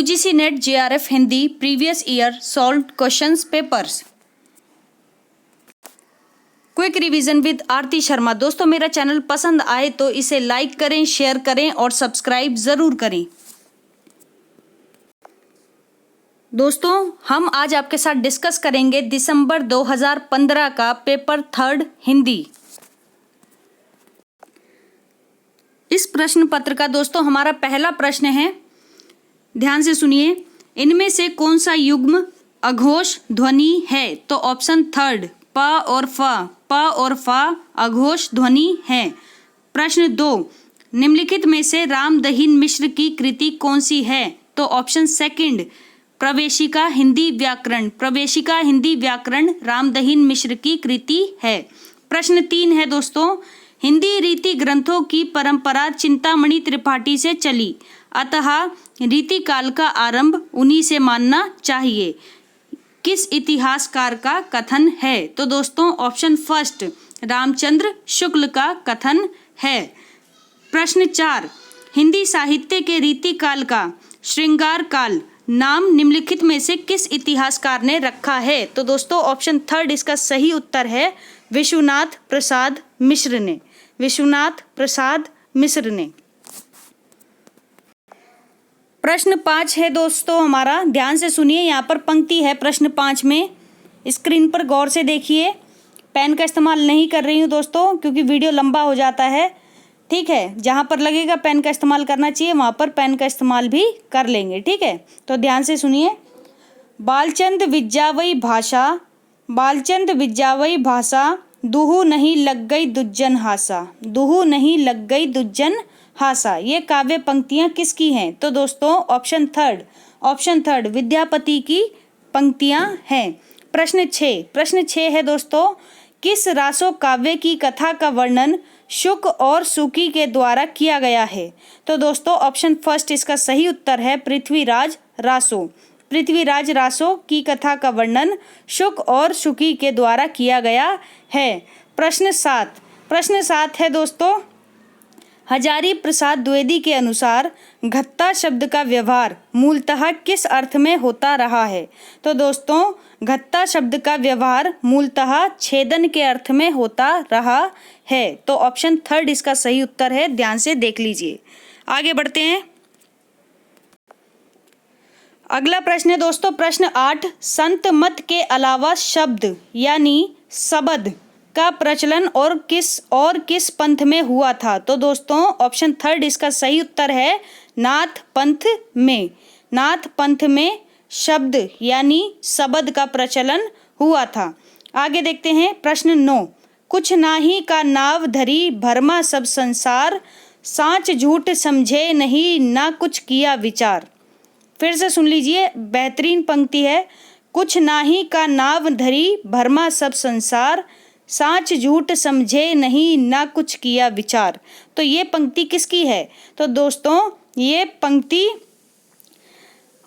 UGC NET JRF Hindi previous year solved questions papers. Quick revision with Aarti Sharma. दोस्तों मेरा channel पसंद आए तो इसे लाइक करें, शेयर करें और सब्सक्राइब जरूर करें। दोस्तों हम आज आपके साथ डिस्कस करेंगे दिसंबर 2015 का पेपर 3 हिंदी। इस प्रश्न पत्र का दोस्तों हमारा पहला प्रश्न है, ध्यान से सुनिए। इनमें से कौन सा युग्म अघोष ध्वनि है? तो ऑप्शन 3 प और फ अघोष ध्वनि है। प्रश्न 2, निम्नलिखित में से रामदहीन मिश्र की कृति कौन सी है? तो ऑप्शन 2 प्रवेशिका हिंदी व्याकरण रामदहीन मिश्र की कृति है। प्रश्न 3 है दोस्तों, हिंदी रीति ग्रंथों की परंपरा चिंतामणि त्रिपाठी से चली, अतः रीति काल का आरंभ उन्हीं से मानना चाहिए। किस इतिहासकार का कथन है? तो दोस्तों ऑप्शन 1 रामचंद्र शुक्ल का कथन है। प्रश्न 4, हिंदी साहित्य के रीति काल का श्रृंगार काल नाम निम्नलिखित में से किस इतिहासकार ने रखा है? तो दोस्तों ऑप्शन 3 इसका सही उत्तर है विश्वनाथ प्रसाद मिश्र ने। प्रश्न 5 है दोस्तों हमारा, ध्यान से सुनिए। यहाँ पर पंक्ति है प्रश्न 5 में, स्क्रीन पर गौर से देखिए। पेन का इस्तेमाल नहीं कर रही हूँ दोस्तों क्योंकि वीडियो लंबा हो जाता है, ठीक है। जहाँ पर लगेगा पेन का इस्तेमाल करना चाहिए वहाँ पर पेन का इस्तेमाल भी कर लेंगे, ठीक है। तो ध्यान से सुनिए। बालचंद विज्जावई भाषा दुहु नहीं लग गई दुज्जन हासा। ये काव्य पंक्तियां किसकी हैं? तो दोस्तों ऑप्शन 3 विद्यापति की पंक्तियां हैं। प्रश्न 6 है दोस्तों, किस रासो काव्य की कथा का वर्णन शुक और सुकी के द्वारा किया गया है? तो दोस्तों ऑप्शन 1 इसका सही उत्तर है पृथ्वीराज रासो की कथा का वर्णन शुक और सुकी के द्वारा किया गया है। प्रश्न 7 है दोस्तों, हजारी प्रसाद द्विवेदी के अनुसार घत्ता शब्द का व्यवहार मूलतः किस अर्थ में होता रहा है? तो दोस्तों घत्ता शब्द का व्यवहार मूलतः छेदन के अर्थ में होता रहा है। तो ऑप्शन 3 इसका सही उत्तर है, ध्यान से देख लीजिए। आगे बढ़ते हैं। अगला प्रश्न है दोस्तों प्रश्न 8, संत मत के अलावा शब्द यानी शबद का प्रचलन और किस पंथ में हुआ था? तो दोस्तों ऑप्शन 3 इसका सही उत्तर है नाथ पंथ में शब्द यानी शबद का प्रचलन हुआ था। आगे देखते हैं। प्रश्न 9, कुछ नाही का नाव धरी भरमा सब संसार साँच झूठ समझे नहीं ना कुछ किया विचार। फिर से सुन लीजिए, बेहतरीन पंक्ति है। कुछ नाही का नाव धरी भरमा सब संसार साँच झूठ समझे नहीं ना कुछ किया विचार। तो ये पंक्ति किसकी है? तो दोस्तों ये पंक्ति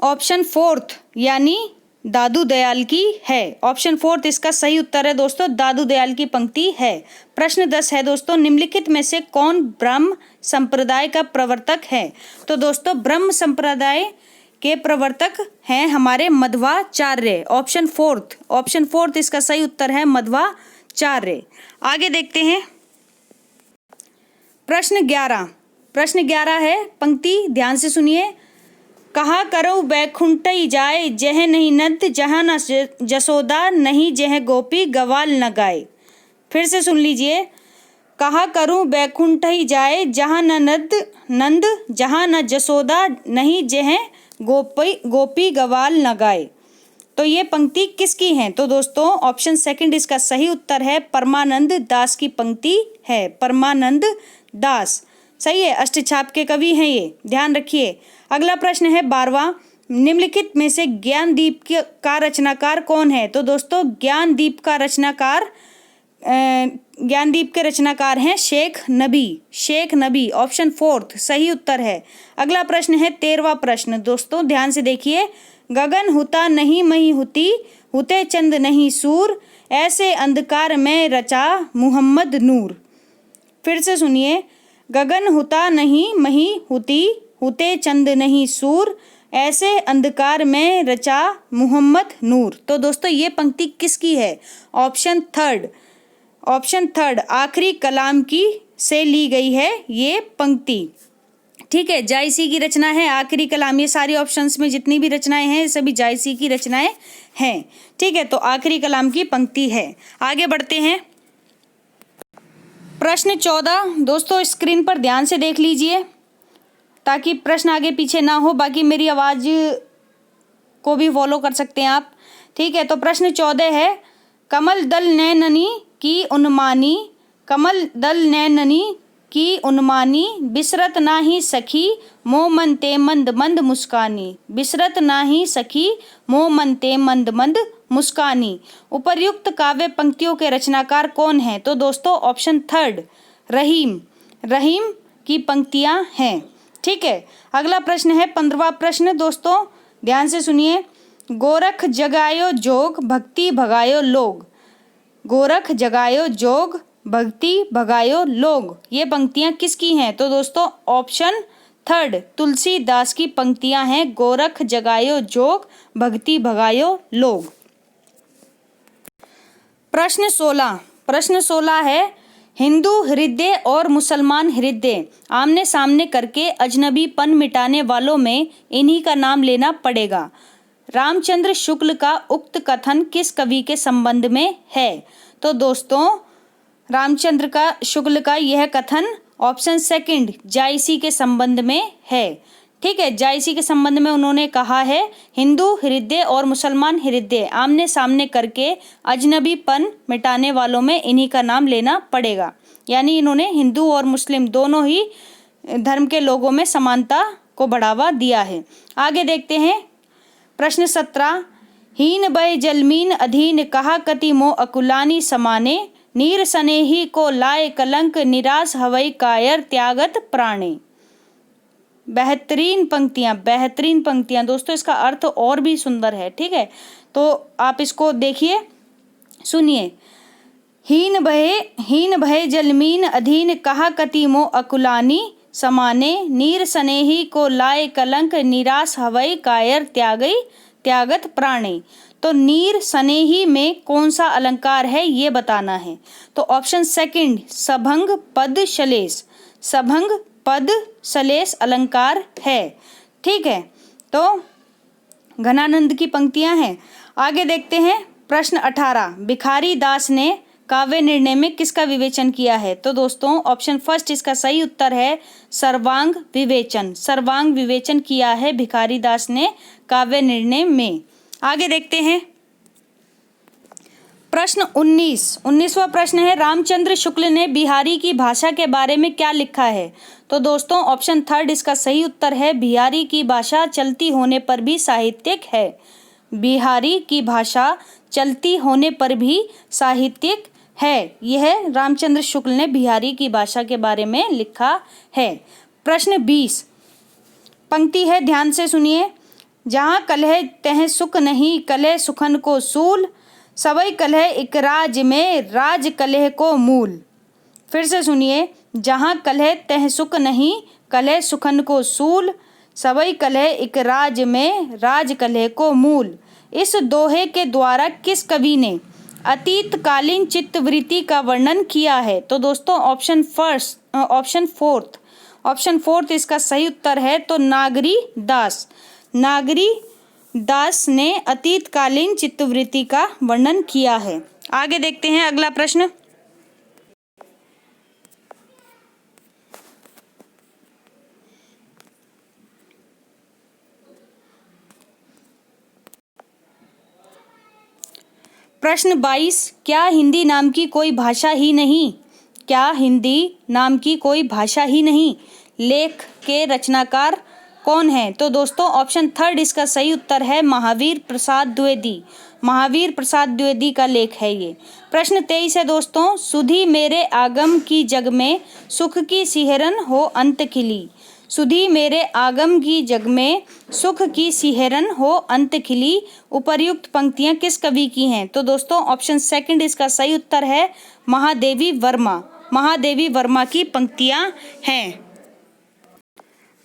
ऑप्शन 4 यानी दादू दयाल की है। ऑप्शन 4 इसका सही उत्तर है दोस्तों, दादू दयाल की पंक्ति है। प्रश्न 10 है दोस्तों, निम्नलिखित में से कौन ब्रह्म संप्रदाय का प्रवर्तक है? तो दोस्तों ब्रह्म संप्रदाय के प्रवर्तक हैं हमारे मध्वाचार्य। ऑप्शन 4 इसका सही उत्तर है मध्वाचार्य। आगे देखते हैं। प्रश्न 11 है पंक्ति, ध्यान से सुनिए। कहा करो बैकुंठई जाए जह नहीं नद जहाँ न जसोदा नहीं जह गोपी गवाल न गाए। फिर से सुन लीजिए। कहा करूँ बैकुंठई जाए जहाँ न नंद जहाँ न जसोदा नहीं जह गोपी गवाल न गाए। तो ये पंक्ति किसकी है? तो दोस्तों ऑप्शन 2 इसका सही उत्तर है परमानंद दास की पंक्ति है। परमानंद दास सही है, अष्टछाप के कवि हैं ये, ध्यान रखिए। अगला प्रश्न है 12वां, निम्नलिखित में से ज्ञानदीप का रचनाकार कौन है? तो दोस्तों ज्ञानदीप के रचनाकार हैं शेख नबी। ऑप्शन 4 सही उत्तर है। अगला प्रश्न है 13वां प्रश्न दोस्तों, ध्यान से देखिए। गगन हुता नहीं मही हुती हुते चंद नहीं सूर ऐसे अंधकार में रचा मुहम्मद नूर। फिर से सुनिए। गगन हुता नहीं मही हुती हुते चंद नहीं सूर ऐसे अंधकार में रचा मोहम्मद नूर। तो दोस्तों ये पंक्ति किसकी है? ऑप्शन थर्ड आखिरी कलाम की से ली गई है ये पंक्ति। ठीक है, जायसी की रचना है आखिरी कलाम। ये सारी ऑप्शंस में जितनी भी रचनाएं हैं सभी जायसी की रचनाएं हैं। ठीक है, तो आखिरी कलाम की पंक्ति है। आगे बढ़ते हैं। प्रश्न 14 दोस्तों स्क्रीन पर ध्यान से देख लीजिए ताकि प्रश्न आगे पीछे ना हो, बाकी मेरी आवाज़ को भी फॉलो कर सकते हैं आप। ठीक है, तो प्रश्न 14 है, कमल दल नैननी की उन्मानी, कमल दल नैननी की उन्मानी, बिसरत नाही सखी मोह मन ते मंद मंद मुस्कानी, बिसरत नाही सखी मोह मन ते मंद मंद मुस्कानी। उपर्युक्त काव्य पंक्तियों के रचनाकार कौन हैं? तो दोस्तों ऑप्शन थर्ड रहीम की पंक्तियां हैं। ठीक है, अगला प्रश्न है 15वां प्रश्न। दोस्तों ध्यान से सुनिए। गोरख जगायो जोग भक्ति भगायो लोग, गोरख जगायो जोग भक्ति भगायो लोग, ये पंक्तियां किसकी हैं? तो दोस्तों ऑप्शन थर्ड तुलसीदास की पंक्तियां हैं। गोरख जगायो जोग भक्ति भगायो लोग। प्रश्न 16 है, हिंदू हृदय और मुसलमान हृदय आमने सामने करके अजनबीपन मिटाने वालों में इन्हीं का नाम लेना पड़ेगा। रामचंद्र शुक्ल का उक्त कथन किस कवि के संबंध में है? तो दोस्तों रामचंद्र का शुक्ल का यह कथन ऑप्शन सेकंड जायसी के संबंध में है। ठीक है, जायसी के संबंध में उन्होंने कहा है हिंदू हृदय और मुसलमान हृदय आमने सामने करके अजनबीपन मिटाने वालों में इन्हीं का नाम लेना पड़ेगा। यानी इन्होंने हिंदू और मुस्लिम दोनों ही धर्म के लोगों में समानता को बढ़ावा दिया है। आगे देखते हैं। प्रश्न 17, हीन भय जलमीन अधीन कहा कति मोह अकुलानी समाने, नीर सनेही को लाए कलंक निराश हवई कायर त्यागत प्राणे। बेहतरीन पंक्तियां दोस्तों, इसका अर्थ और भी सुंदर है। ठीक है, तो आप इसको देखिए सुनिए। हीन भय जलमीन अधीन कहा कति मोह अकुलानी समाने, नीर सनेही को लाए कलंक निराश हवई कायर त्यागत प्राणे। तो नीर सनेही में कौन सा अलंकार है ये बताना है। तो ऑप्शन सेकंड सभंग पद शलेष अलंकार है। ठीक है, तो घनानंद की पंक्तियां हैं। आगे देखते हैं। प्रश्न 18, भिखारी दास ने काव्य निर्णय में किसका विवेचन किया है? तो दोस्तों ऑप्शन फर्स्ट इसका सही उत्तर है सर्वांग विवेचन किया है भिखारी दास ने काव्य निर्णय में। आगे देखते हैं। प्रश्न 19वां प्रश्न है, रामचंद्र शुक्ल ने बिहारी की भाषा के बारे में क्या लिखा है? तो दोस्तों ऑप्शन थर्ड इसका सही उत्तर है बिहारी की भाषा चलती होने पर भी साहित्यिक है। बिहारी की भाषा चलती होने पर भी साहित्यिक है। यह रामचंद्र शुक्ल ने बिहारी की भाषा के बारे में लिखा है। प्रश्न 20 पंक्ति है, ध्यान से सुनिए। जहाँ कलह तह सुख नहीं कलह सुखन को सूल, सबई कलह एक राज में राज कलह को मूल। फिर से सुनिए। जहाँ कलह तह सुख नहीं कलह सुखन को सूल, सबई कलह एक राज में राज कलह को मूल। इस दोहे के द्वारा किस कवि ने अतीतकालीन चित्तवृत्ति का वर्णन किया है? तो दोस्तों ऑप्शन फोर्थ इसका सही उत्तर है। तो नागरी दास ने अतीतकालीन चित्तवृत्ति का वर्णन किया है। आगे देखते हैं अगला प्रश्न। प्रश्न 22, क्या हिंदी नाम की कोई भाषा ही नहीं? लेख के रचनाकार कौन है? तो दोस्तों ऑप्शन थर्ड इसका सही उत्तर है महावीर प्रसाद द्विवेदी का लेख है ये। प्रश्न 23 है दोस्तों, सुधी मेरे आगम की जग में सुख की सिहरन हो अंत खिली। सुधी मेरे आगम की जग में सुख की सिहरन हो अंत खिली। उपर्युक्त पंक्तियां किस कवि की हैं? तो दोस्तों ऑप्शन सेकंड इसका सही उत्तर है महादेवी वर्मा की पंक्तियां हैं।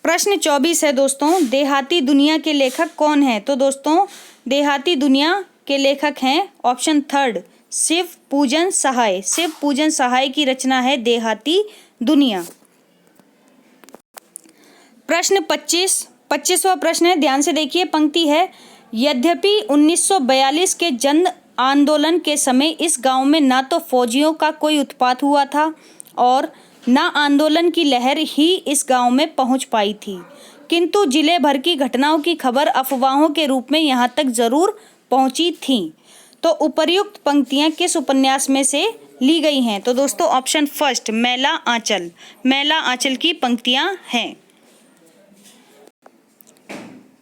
प्रश्न 24 है दोस्तों, देहाती दुनिया के लेखक कौन है? तो दोस्तों देहाती दुनिया के लेखक हैं ऑप्शन थर्ड शिव पूजन सहाय। शिव पूजन सहाय की रचना है देहाती दुनिया। प्रश्न 25वां प्रश्न है, ध्यान से देखिए, पंक्ति है, यद्यपि 1942 के जन आंदोलन के समय इस गांव में ना तो फौजियों का कोई उत्पात हुआ था और ना आंदोलन की लहर ही इस गांव में पहुंच पाई थी, किंतु जिले भर की घटनाओं की खबर अफवाहों के रूप में यहां तक जरूर पहुंची थी। तो उपर्युक्त पंक्तियां किस उपन्यास में से ली गई हैं? तो दोस्तों ऑप्शन फर्स्ट मैला आंचल, मैला आंचल की पंक्तियां हैं।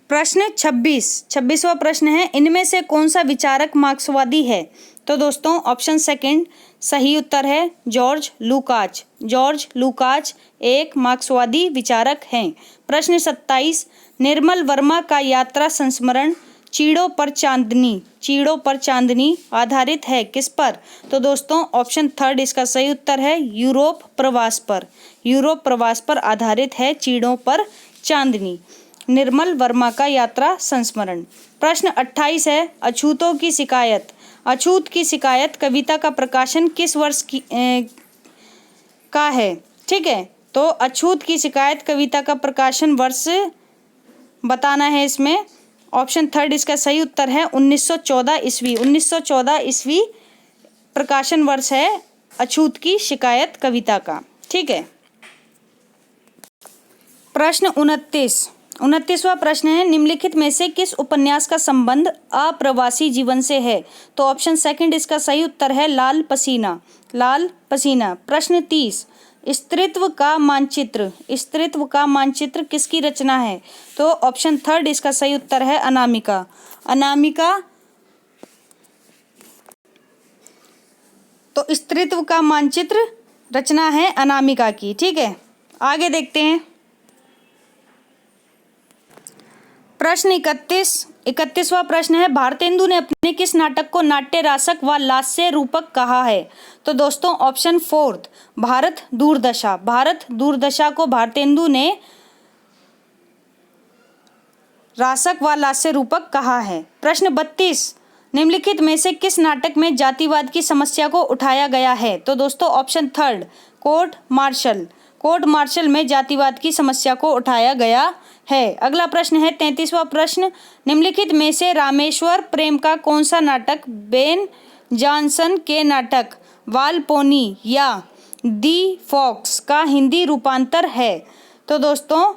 प्रश्न 26वां प्रश्न है, इनमें से कौन सा विचारक मार्क्सवादी है? तो दोस्तों ऑप्शन सेकंड सही उत्तर है जॉर्ज लुकाच। जॉर्ज लुकाच एक मार्क्सवादी विचारक हैं। प्रश्न 27, निर्मल वर्मा का यात्रा संस्मरण चीड़ों पर चांदनी, चीड़ों पर चांदनी आधारित है किस पर? तो दोस्तों ऑप्शन थर्ड इसका सही उत्तर है यूरोप प्रवास पर। यूरोप प्रवास पर आधारित है चीड़ों पर चांदनी, निर्मल वर्मा का यात्रा संस्मरण। प्रश्न 28 है, अछूतों की शिकायत। अछूत की शिकायत कविता का प्रकाशन किस वर्ष का है? ठीक है, तो अछूत की शिकायत कविता का प्रकाशन वर्ष बताना है इसमें। ऑप्शन थर्ड इसका सही उत्तर है 1914 ईस्वी। 1914 ईस्वी प्रकाशन वर्ष है अछूत की शिकायत कविता का। ठीक है। प्रश्न 29वां प्रश्न है, निम्नलिखित में से किस उपन्यास का संबंध अप्रवासी जीवन से है? तो ऑप्शन सेकंड इसका सही उत्तर है लाल पसीना, लाल पसीना। प्रश्न 30, स्त्रीत्व का मानचित्र, स्त्रीत्व का मानचित्र किसकी रचना है? तो ऑप्शन थर्ड इसका सही उत्तर है अनामिका, अनामिका। तो स्त्रीत्व का मानचित्र रचना है अनामिका की। ठीक है, आगे देखते हैं। प्रश्न 31वां प्रश्न है, भारतेंदु ने अपने किस नाटक को नाट्य रासक व लास्य रूपक कहा है? तो दोस्तों ऑप्शन फोर्थ भारत दूरदशा, भारत दूरदशा को भारतेंदु ने रासक व लास्य रूपक कहा है। प्रश्न 32, निम्नलिखित में से किस नाटक में जातिवाद की समस्या को उठाया गया है? तो दोस्तों option third court martial, court martial में जातिवाद की समस्या को उठाया गया है। अगला प्रश्न है 33वां प्रश्न, निम्नलिखित में से रामेश्वर प्रेम का कौन सा नाटक बेन जॉनसन के नाटक वालपोनी या दी फॉक्स का हिंदी रूपांतर है? तो दोस्तों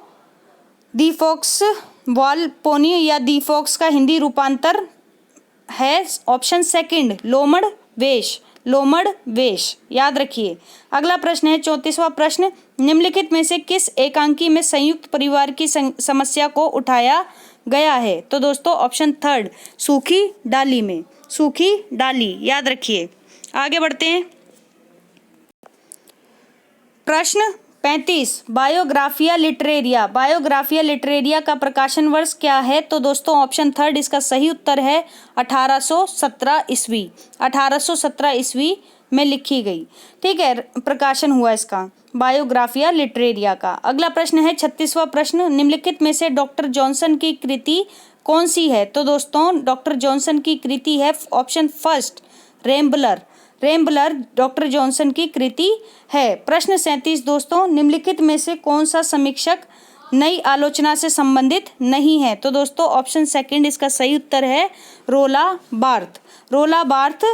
दी फॉक्स, वालपोनी या दी फॉक्स का हिंदी रूपांतर है ऑप्शन सेकंड लोमड़ वेश, लोमड़ वेश, याद रखिए। अगला प्रश्न है 34वां प्रश्न, निम्नलिखित में से किस एकांकी में संयुक्त परिवार की समस्या को उठाया गया है? तो दोस्तों ऑप्शन थर्ड सूखी डाली में, सूखी डाली, याद रखिए। आगे बढ़ते हैं। प्रश्न 35, बायोग्राफिया लिटरेरिया, बायोग्राफिया लिटरेरिया का प्रकाशन वर्ष क्या है? तो दोस्तों ऑप्शन थर्ड इसका सही उत्तर है 1817 ईस्वी, 1817 ईस्वी में लिखी गई। ठीक है, प्रकाशन हुआ इसका बायोग्राफिया लिटरेरिया का। अगला प्रश्न है 36वां प्रश्न, निम्नलिखित में से डॉक्टर जॉनसन की कृति कौन सी है? तो दोस्तों डॉक्टर जॉनसन की कृति है option first Rambler, Rambler doctor Johnson की कृति है। प्रश्न 37 दोस्तों, निम्नलिखित में से कौन सा समीक्षक नई आलोचना से संबंधित नहीं है? तो दोस्तों ऑप्शन सेकंड इसका सही उत्तर है रोला बार्थ, रोला बार्थ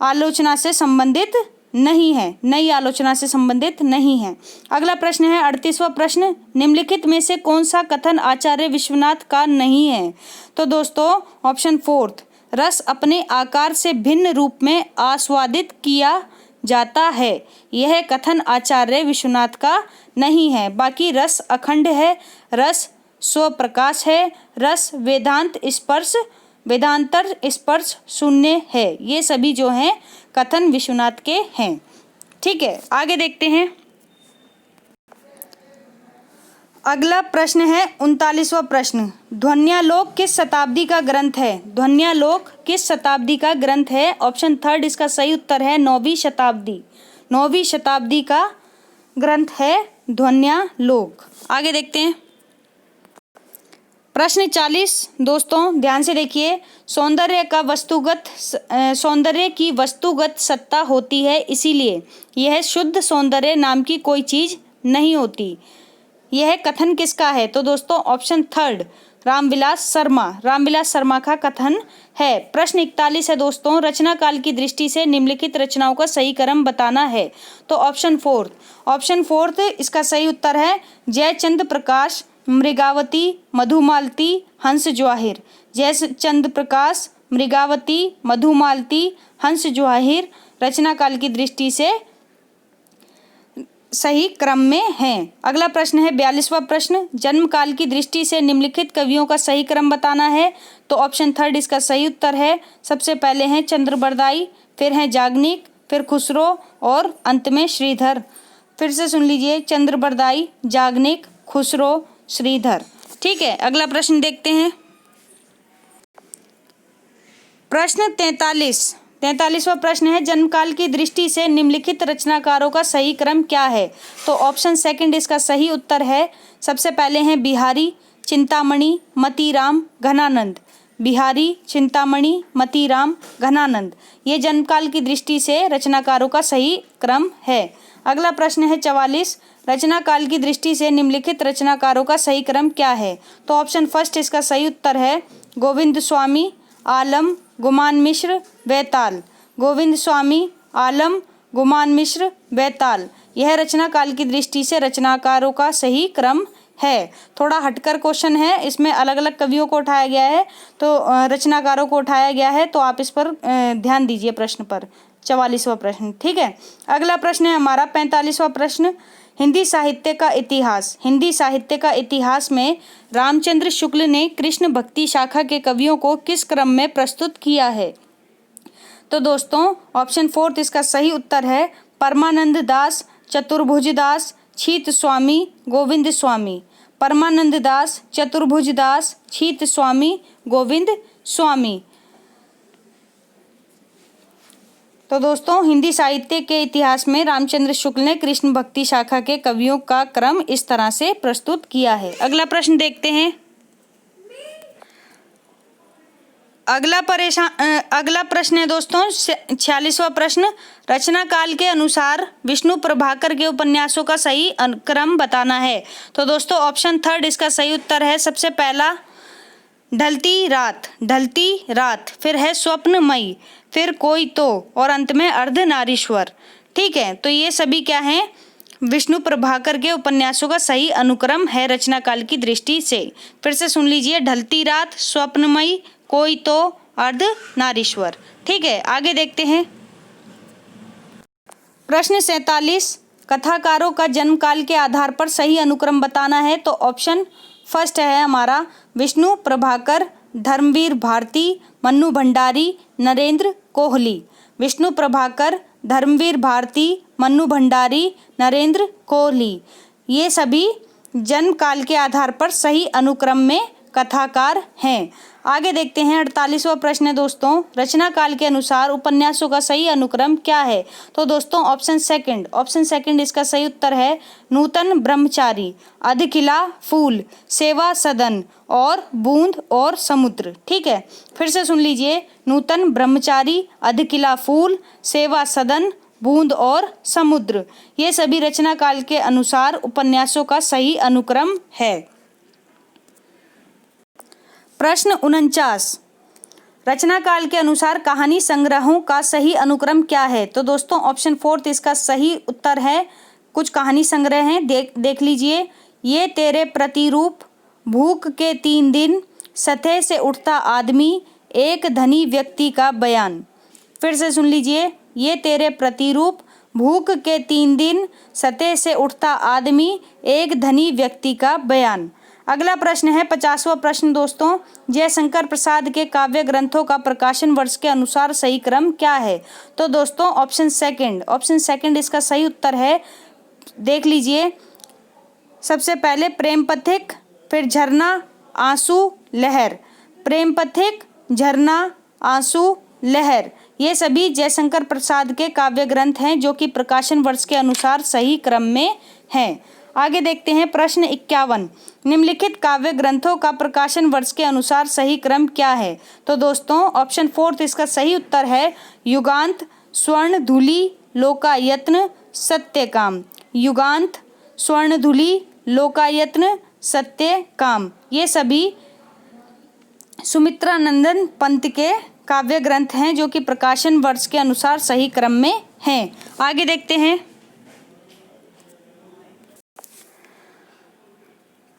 आलोचना से संबंधित नहीं है, नई आलोचना से संबंधित नहीं है। अगला प्रश्न है 38वां प्रश्न, निम्नलिखित में से कौन सा कथन आचार्य विश्वनाथ का नहीं है? तो दोस्तों ऑप्शन फोर्थ रस अपने आकार से भिन्न रूप में आस्वादित किया जाता है, यह कथन आचार्य विश्वनाथ का नहीं है। बाकी रस अखंड है, रस स्वप्रकाश है, रस वेदांत स्पर्श, वेदांतर स्पर्श शून्य है, ये सभी जो हैं कथन विश्वनाथ के हैं। ठीक है, आगे देखते हैं। अगला प्रश्न है 39वां प्रश्न, ध्वन्यालोक किस शताब्दी का ग्रंथ है? ध्वन्यालोक किस शताब्दी का ग्रंथ है? ऑप्शन थर्ड इसका सही उत्तर है 9वीं शताब्दी, 9वीं शताब्दी का ग्रंथ है ध्वन्यालोक। आगे देखते हैं। प्रश्न 40 दोस्तों ध्यान से देखिए। सौंदर्य की वस्तुगत सत्ता होती है, इसीलिए यह शुद्ध सौंदर्य नाम की कोई चीज नहीं होती। यह कथन किसका है? तो दोस्तों ऑप्शन थर्ड रामविलास शर्मा का कथन है। प्रश्न 41 है दोस्तों, रचना काल की दृष्टि से निम्नलिखित रचनाओं का सही क्रम बताना है। तो ऑप्शन फोर्थ इसका सही उत्तर है जयचंद्र प्रकाश, मृगावती, मधुमालती, हंस जवाहिर। जयचंद्र प्रकाश, मृगावती, मधुमालती, हंस जवाहिर रचना काल की दृष्टि से सही क्रम में हैं। अगला प्रश्न है 42वां प्रश्न, जन्म काल की दृष्टि से निम्नलिखित कवियों का सही क्रम बताना है। तो ऑप्शन थर्ड इसका सही उत्तर है। सबसे पहले हैं चंद्रबरदाई, फिर हैं जागनिक, फिर खुसरो और अंत में श्रीधर। फिर से सुन लीजिए, चंद्रबरदाई, जागनिक, खुसरो, श्रीधर। ठीक है, अगला प्रश्न देखते हैं। प्रश्न 43वां प्रश्न है, जन्मकाल की दृष्टि से निम्नलिखित रचनाकारों का सही क्रम क्या है? तो ऑप्शन सेकंड इसका सही उत्तर है। सबसे पहले हैं बिहारी, चिंतामणि, मतीराम, घनानंद। बिहारी, चिंतामणि, मतीराम, घनानंद ये जन्मकाल की दृष्टि से रचनाकारों का सही क्रम है। अगला प्रश्न है 44, रचना काल की दृष्टि से निम्नलिखित रचनाकारों का सही क्रम क्या है? तो ऑप्शन फर्स्ट इसका सही उत्तर है गोविंद स्वामी, आलम, गुमान मिश्र, बैताल। गोविंद स्वामी, आलम, गुमान मिश्र, बैताल यह रचना काल की दृष्टि से रचनाकारों का सही क्रम है। थोड़ा हटकर क्वेश्चन है, इसमें अलग अलग कवियों को उठाया गया है, तो रचनाकारों को उठाया गया है, तो आप इस पर ध्यान दीजिए प्रश्न पर। 44वां प्रश्न, ठीक है। अगला प्रश्न है हमारा 45वां प्रश्न, हिंदी साहित्य का इतिहास। हिंदी साहित्य का इतिहास में रामचंद्र शुक्ल ने कृष्ण भक्ति शाखा के कवियों को किस क्रम में प्रस्तुत किया है? तो दोस्तों ऑप्शन फोर्थ इसका सही उत्तर है परमानंद दास, चतुर्भुज दास, छीत स्वामी, गोविंद स्वामी। परमानंद दास, चतुर्भुज दास, छीत स्वामी, गोविंद स्वामी। तो दोस्तों हिंदी साहित्य के इतिहास में रामचंद्र शुक्ल ने कृष्ण भक्ति शाखा के कवियों का क्रम इस तरह से प्रस्तुत किया है। अगला प्रश्न देखते हैं। अगला प्रश्न है दोस्तों 46वां प्रश्न, रचना काल के अनुसार विष्णु प्रभाकर के उपन्यासों का सही क्रम बताना है। तो दोस्तों ऑप्शन थर्ड इसका सही उत्तर है। सबसे पहला ढलती रात, फिर है स्वप्नमयी, फिर कोई तो और अंत में अर्धनारीश्वर। ठीक है, तो ये सभी क्या हैं? विष्णु प्रभाकर के उपन्यासों का सही अनुक्रम है रचना काल की दृष्टि से। फिर से सुन लीजिए, ढलती रात, स्वप्नमयी, कोई तो, अर्धनारीश्वर। ठीक है, आगे देखते हैं। प्रश्न 47, कथाकारों का जन्म काल के आधार पर सही अनुक्रम बताना है। तो ऑप्शन फर्स्ट है हमारा विष्णु प्रभाकर, धर्मवीर भारती, मन्नू भंडारी, नरेंद्र कोहली। विष्णु प्रभाकर, धर्मवीर भारती, मन्नू भंडारी, नरेंद्र कोहली ये सभी जन्म काल के आधार पर सही अनुक्रम में कथाकार हैं। आगे देखते हैं 48वां प्रश्न है दोस्तों, रचना काल के अनुसार उपन्यासों का सही अनुक्रम क्या है? तो दोस्तों ऑप्शन सेकंड इसका सही उत्तर है नूतन ब्रह्मचारी, अधकिला फूल, सेवा सदन और बूंद और समुद्र। ठीक है, फिर से सुन लीजिए, नूतन ब्रह्मचारी, अधकिला फूल, सेवा सदन, बूंद और समुद्र ये सभी रचना काल के अनुसार उपन्यासों का सही अनुक्रम है। प्रश्न 49, रचना काल के अनुसार कहानी संग्रहों का सही अनुक्रम क्या है? तो दोस्तों ऑप्शन फोर्थ इसका सही उत्तर है। कुछ कहानी संग्रह हैं, देख लीजिए। ये तेरे प्रतिरूप, भूख के 3 दिन, सतह से उठता आदमी, एक धनी व्यक्ति का बयान। फिर से सुन लीजिए, ये तेरे प्रतिरूप, भूख के 3 दिन, सतह से उठता आदमी, एक धनी व्यक्ति का बयान। अगला प्रश्न है 50वां प्रश्न दोस्तों, जयशंकर प्रसाद के काव्य ग्रंथों का प्रकाशन वर्ष के अनुसार सही क्रम क्या है? तो दोस्तों ऑप्शन सेकंड इसका सही उत्तर है। देख लीजिए, सबसे पहले प्रेम पथिक, फिर झरना, आंसू, लहर। प्रेम पथिक, झरना, आंसू, लहर ये सभी जयशंकर प्रसाद के काव्य ग्रंथ हैं जो कि प्रकाशन वर्ष के अनुसार सही क्रम में हैं। आगे देखते हैं प्रश्न 51। निम्नलिखित काव्य ग्रंथों का प्रकाशन वर्ष के अनुसार सही क्रम क्या है? तो दोस्तों ऑप्शन 4 इसका सही उत्तर है युगांत, स्वर्णधुली, लोकायत्न, सत्यकाम। युगांत, स्वर्णधुली, लोकायत्न, सत्यकाम ये सभी सुमित्रानंदन पंत के काव्य ग्रंथ हैं जो कि प्रकाशन वर्ष के अनुसार सही क्रम में हैं। आगे देखते हैं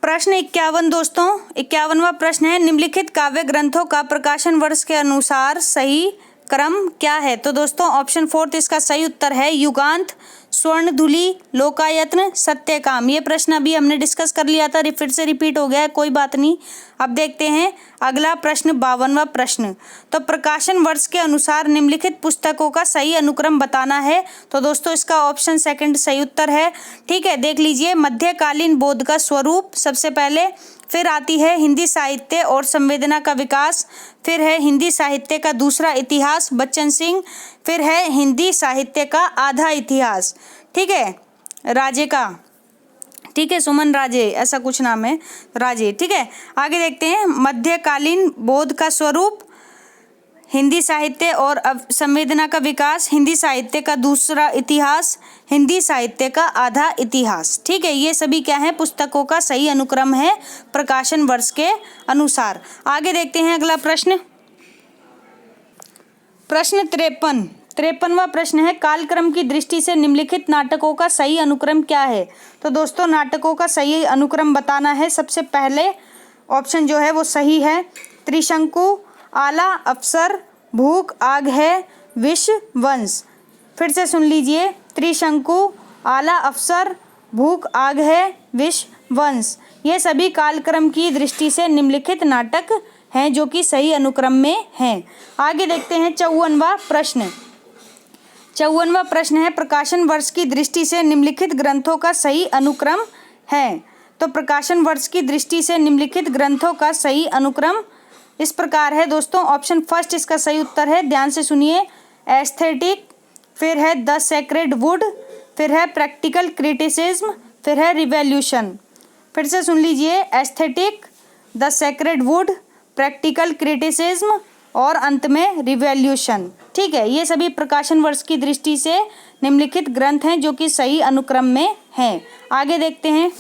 प्रश्न 51 दोस्तों। 51वां प्रश्न है निम्नलिखित काव्य ग्रंथों का प्रकाशन वर्ष के अनुसार सही क्रम क्या है? तो दोस्तों ऑप्शन 4 इसका सही उत्तर है युगांत, स्वर्णधुली, लोकायत्न, सत्यकाम। ये प्रश्न अभी हमने डिस्कस कर लिया था, फिर से रिपीट हो गया है, कोई बात नहीं। अब देखते हैं अगला प्रश्न 52वां प्रश्न। तो प्रकाशन वर्ष के अनुसार निम्नलिखित पुस्तकों का सही अनुक्रम बताना है। तो दोस्तों इसका ऑप्शन 2 सही उत्तर है। ठीक है, देख लीजिए मध्यकालीन बोध का स्वरूप सबसे पहले, फिर आती है हिंदी साहित्य और संवेदना का विकास, फिर है हिंदी साहित्य का दूसरा इतिहास बच्चन सिंह, फिर है हिंदी साहित्य का आधा इतिहास, ठीक है, राजे का, ठीक है, सुमन राजे ऐसा कुछ नाम है, राजे। ठीक है, आगे देखते हैं मध्यकालीन बोध का स्वरूप, हिंदी साहित्य और संवेदना का विकास, हिंदी साहित्य का दूसरा इतिहास, हिंदी साहित्य का आधा इतिहास। ठीक है, ये सभी क्या है पुस्तकों का सही अनुक्रम है प्रकाशन वर्ष के अनुसार। आगे देखते हैं अगला प्रश्न, प्रश्न 53वां प्रश्न है कालक्रम की दृष्टि से निम्नलिखित नाटकों का सही अनुक्रम क्या है? तो दोस्तों नाटकों का सही अनुक्रम बताना है। सबसे पहले ऑप्शन जो है वो सही है त्रिशंकु, आला अफसर, भूख आग है, विष वंश। फिर से सुन लीजिए त्रिशंकु, आला अफसर, भूख आग है, विष वंश। ये सभी कालक्रम की दृष्टि से निम्नलिखित नाटक हैं जो कि सही अनुक्रम में हैं। आगे देखते हैं 54वां प्रश्न। 54वां प्रश्न है प्रकाशन वर्ष की दृष्टि से निम्नलिखित ग्रंथों का सही अनुक्रम है। तो प्रकाशन वर्ष की दृष्टि से निम्नलिखित ग्रंथों का सही अनुक्रम इस प्रकार है दोस्तों। ऑप्शन 1 इसका सही उत्तर है, ध्यान से सुनिए, एस्थेटिक, फिर है द सेक्रेड वुड, फिर है प्रैक्टिकल क्रिटिसिज्म, फिर है रिवॉल्यूशन। फिर से सुन लीजिए aesthetic, the sacred would, practical criticism और अंत में रिवॉल्यूशन। ठीक है, ये सभी प्रकाशन वर्ष की दृष्टि से निम्नलिखित ग्रंथ हैं जो कि सही अनुक्रम में हैं। आगे देखते हैं,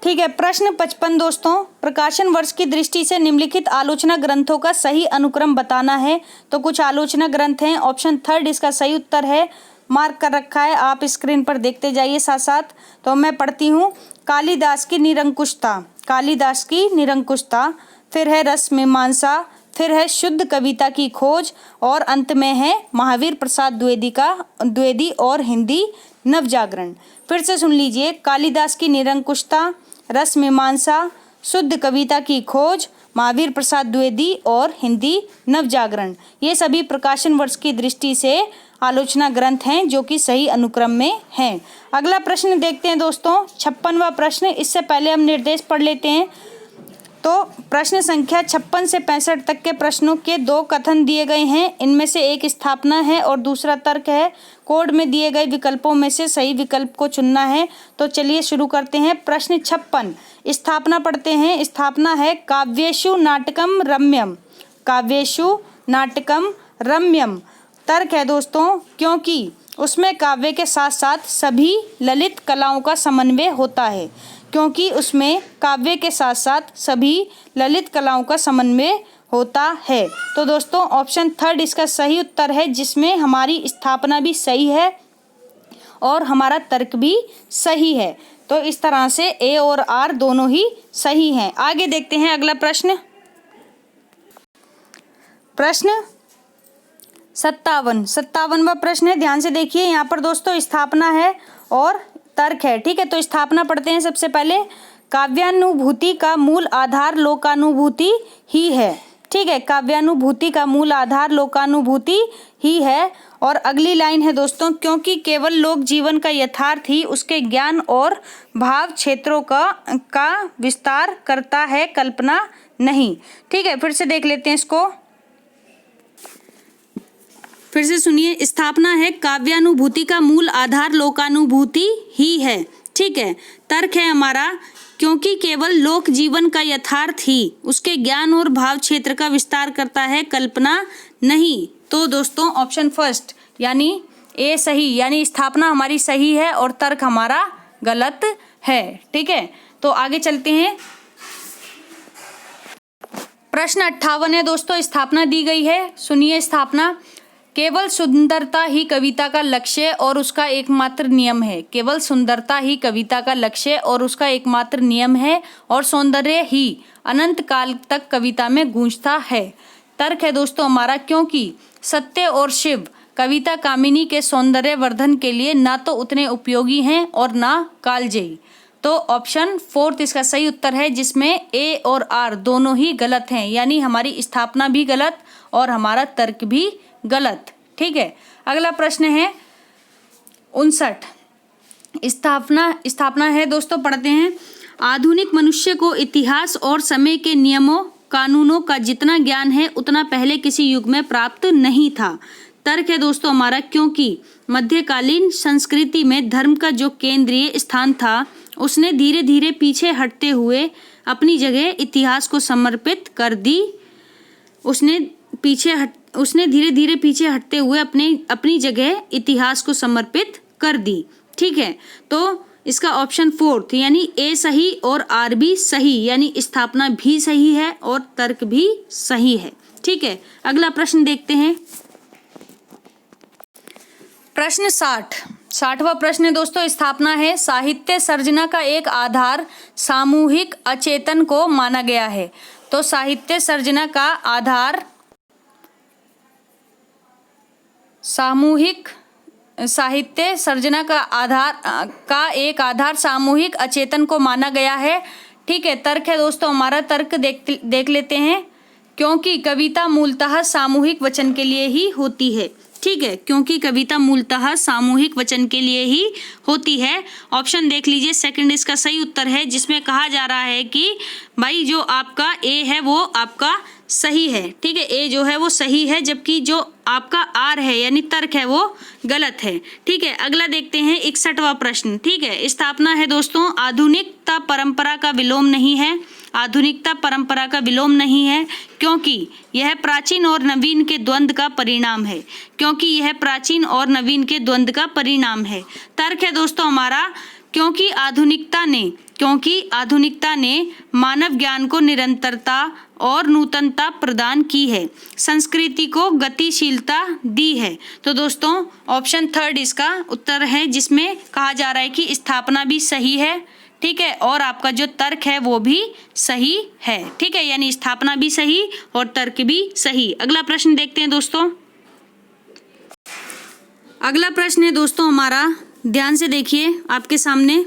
ठीक है, प्रश्न 55 दोस्तों, प्रकाशन वर्ष की दृष्टि से निम्नलिखित आलोचना ग्रंथों का सही अनुक्रम बताना है। तो कुछ आलोचना ग्रंथ हैं, ऑप्शन 3 इसका सही उत्तर है, मार्क कर रखा है, आप स्क्रीन पर देखते जाइए साथ साथ। तो मैं पढ़ती हूँ, कालिदास की निरंकुशता, कालिदास की निरंकुशता, फिर है रस मीमांसा, फिर है शुद्ध कविता की खोज और अंत में है महावीर प्रसाद द्विवेदी और हिंदी नवजागरण। फिर से सुन लीजिए, कालिदास की निरंकुशता, रस मीमांसा, शुद्ध कविता की खोज, महावीर प्रसाद द्विवेदी और हिंदी नवजागरण। ये सभी प्रकाशन वर्ष की दृष्टि से आलोचना ग्रंथ हैं जो कि सही अनुक्रम में हैं। अगला प्रश्न देखते हैं दोस्तों, 56वां प्रश्न। इससे पहले हम निर्देश पढ़ लेते हैं। तो प्रश्न संख्या 56 से 65 तक के प्रश्नों के 2 कथन दिए गए हैं। इनमें से एक स्थापना है और दूसरा तर्क है। कोड में दिए गए विकल्पों में से सही विकल्प को चुनना है। तो चलिए शुरू करते हैं। प्रश्न 56 स्थापना पढ़ते हैं। स्थापना है काव्येषु नाटकम रम्यम, काव्येषु नाटकम रम्यम। तर्क है दोस्तों क्योंकि उसमें काव्य के साथ साथ सभी ललित कलाओं का समन्वय होता है, क्योंकि उसमें काव्य के साथ साथ सभी ललित कलाओं का समन्वय होता है। तो दोस्तों ऑप्शन 3 इसका सही उत्तर है, जिसमें हमारी स्थापना भी सही है और हमारा तर्क भी सही है। तो इस तरह से ए और आर दोनों ही सही हैं। आगे देखते हैं अगला प्रश्न, प्रश्न 57वां प्रश्न है। ध्यान से देखिए, यहाँ पर दोस्तों स्थापना है और तर्क है। ठीक है, तो स्थापना पढ़ते हैं। सबसे पहले काव्यानुभूति का मूल आधार लोकानुभूति ही है। ठीक है, काव्यानुभूति का मूल आधार लोकानुभूति ही है। और अगली लाइन है दोस्तों, क्योंकि केवल लोक जीवन का यथार्थ ही उसके ज्ञान और भाव क्षेत्रों का विस्तार करता है, कल्पना नहीं। ठीक है, फिर से देख लेते हैं इसको। फिर से सुनिए, स्थापना है काव्यानुभूति का मूल आधार लोकानुभूति ही है। ठीक है। तर्क है हमारा, क्योंकि केवल लोक जीवन का यथार्थ ही उसके ज्ञान और भाव क्षेत्र का विस्तार करता है, कल्पना नहीं। तो दोस्तों ऑप्शन फर्स्ट यानी ए सही, यानी स्थापना हमारी सही है और तर्क हमारा गलत है। ठीक है, तो आगे चलते हैं। प्रश्न 58 है दोस्तों, स्थापना दी गई है। सुनिए स्थापना, केवल सुंदरता ही कविता का लक्ष्य और उसका एकमात्र नियम है। केवल सुंदरता ही कविता का लक्ष्य और उसका एकमात्र नियम है और सौंदर्य ही अनंत काल तक कविता में गूंजता है। तर्क है दोस्तों हमारा, क्योंकि सत्य और शिव कविता कामिनी के सौंदर्य वर्धन के लिए ना तो उतने उपयोगी हैं और ना कालजयी। तो ऑप्शन फोर्थ इसका सही उत्तर है, जिसमें ए और आर दोनों ही गलत हैं, यानी हमारी स्थापना भी गलत और हमारा तर्क भी गलत। ठीक है, अगला प्रश्न है 59। स्थापना है दोस्तों, पढ़ते हैं। आधुनिक मनुष्य को इतिहास और समय के नियमों कानूनों का जितना ज्ञान है उतना पहले किसी युग में प्राप्त नहीं था। तर्क है दोस्तों हमारा, क्योंकि मध्यकालीन संस्कृति में धर्म का जो केंद्रीय स्थान था उसने धीरे धीरे पीछे हटते हुए अपनी जगह इतिहास को समर्पित कर दी। उसने धीरे धीरे पीछे हटते हुए अपनी जगह इतिहास को समर्पित कर दी। ठीक है, तो इसका ऑप्शन फोर्थ यानी ए सही और आर भी सही, यानी स्थापना भी सही है और तर्क भी सही है। ठीक है, अगला प्रश्न देखते हैं। प्रश्न 60वां प्रश्न है दोस्तों, स्थापना है साहित्य सर्जना का एक आधार सामूहिक अचेतन को माना गया है। तो साहित्य सर्जना का आधार साहित्य सर्जना का एक आधार सामूहिक अचेतन को माना गया है। ठीक है, तर्क है दोस्तों हमारा, तर्क देख लेते हैं। क्योंकि कविता मूलतः सामूहिक वचन के लिए ही होती है। ठीक है, क्योंकि कविता मूलतः सामूहिक वचन के लिए ही होती है। ऑप्शन देख लीजिए, सेकंड इसका सही उत्तर है, जिसमें कहा जा रहा है कि भाई जो आपका ए है वो आपका सही है। ठीक है, ए जो है वो सही है, जबकि जो आपका आर है यानी तर्क है वो गलत है। ठीक है, अगला देखते हैं 61वां प्रश्न। ठीक है, स्थापना है दोस्तों, आधुनिकता परंपरा का विलोम नहीं है। आधुनिकता परंपरा का विलोम नहीं है क्योंकि यह प्राचीन और नवीन के द्वंद्व का परिणाम है। क्योंकि यह प्राचीन और नवीन के द्वंद्व का परिणाम है। तर्क है दोस्तों हमारा, क्योंकि आधुनिकता ने मानव ज्ञान को निरंतरता और नूतनता प्रदान की है, संस्कृति को गतिशीलता दी है। तो दोस्तों ऑप्शन थर्ड इसका उत्तर है, जिसमें कहा जा रहा है कि स्थापना भी सही है। ठीक है, और आपका जो तर्क है वो भी सही है। ठीक है, यानी स्थापना भी सही और तर्क भी सही। अगला प्रश्न देखते हैं दोस्तों। अगला प्रश्न है दोस्तों हमारा, ध्यान से देखिए आपके सामने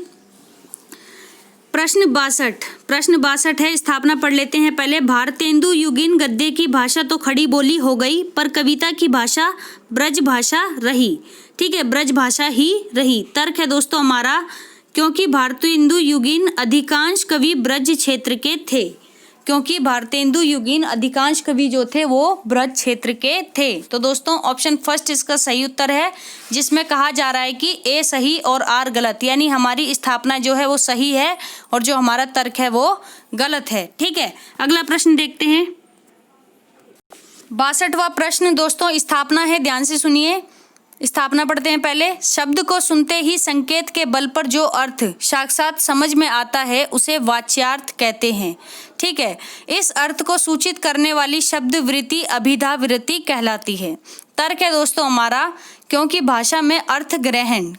प्रश्न 62 है। स्थापना पढ़ लेते हैं पहले। भारतेंदु युगीन गद्य की भाषा तो खड़ी बोली हो गई, पर कविता की भाषा ब्रज भाषा रही। ठीक है, ब्रज भाषा ही रही। तर्क है दोस्तों हमारा, क्योंकि भारतेंदु युगीन अधिकांश कवि ब्रज क्षेत्र के थे। क्योंकि भारतेंदु युगीन अधिकांश कवि जो थे वो ब्रज क्षेत्र के थे। तो दोस्तों ऑप्शन फर्स्ट इसका सही उत्तर है, जिसमें कहा जा रहा है कि ए सही और आर गलत, यानी हमारी स्थापना जो है वो सही है और जो हमारा तर्क है वो गलत है। ठीक है, अगला प्रश्न देखते हैं। 62वां प्रश्न दोस्तों, स्थापना है, ध्यान से सुनिए। स्थापना पढ़ते हैं पहले। शब्द को सुनते ही संकेत के बल पर जो अर्थ साक्षात समझ में आता है उसे वाच्यार्थ कहते हैं। ठीक है, इस अर्थ को सूचित करने वाली शब्द वृत्ति अभिधा वृत्ति कहलाती है। तर्क है दोस्तों हमारा, क्योंकि भाषा में अर्थ ग्रहण